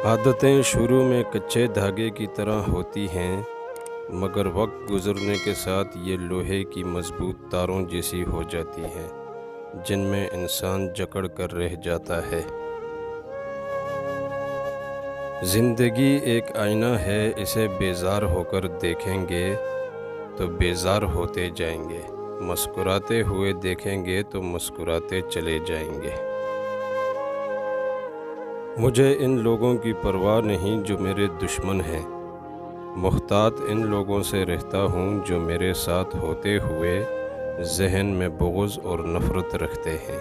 عادتیں شروع میں کچے دھاگے کی طرح ہوتی ہیں، مگر وقت گزرنے کے ساتھ یہ لوہے کی مضبوط تاروں جیسی ہو جاتی ہیں، جن میں انسان جکڑ کر رہ جاتا ہے۔ زندگی ایک آئینہ ہے، اسے بیزار ہو کر دیکھیں گے تو بیزار ہوتے جائیں گے، مسکراتے ہوئے دیکھیں گے تو مسکراتے چلے جائیں گے۔ مجھے ان لوگوں کی پرواہ نہیں جو میرے دشمن ہیں، محتاط ان لوگوں سے رہتا ہوں جو میرے ساتھ ہوتے ہوئے ذہن میں بغض اور نفرت رکھتے ہیں۔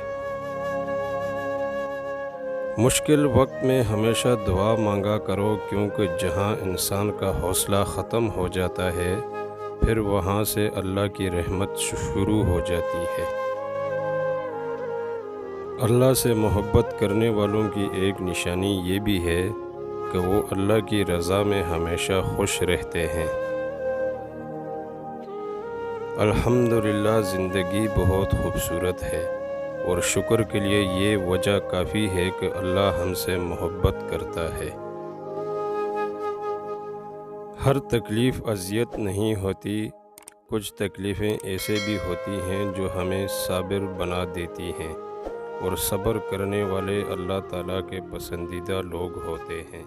مشکل وقت میں ہمیشہ دعا مانگا کرو، کیونکہ جہاں انسان کا حوصلہ ختم ہو جاتا ہے، پھر وہاں سے اللہ کی رحمت شروع ہو جاتی ہے۔ اللہ سے محبت کرنے والوں کی ایک نشانی یہ بھی ہے کہ وہ اللہ کی رضا میں ہمیشہ خوش رہتے ہیں۔ الحمدللہ زندگی بہت خوبصورت ہے، اور شکر کے لیے یہ وجہ کافی ہے کہ اللہ ہم سے محبت کرتا ہے۔ ہر تکلیف اذیت نہیں ہوتی، کچھ تکلیفیں ایسے بھی ہوتی ہیں جو ہمیں صابر بنا دیتی ہیں، اور صبر کرنے والے اللہ تعالیٰ کے پسندیدہ لوگ ہوتے ہیں۔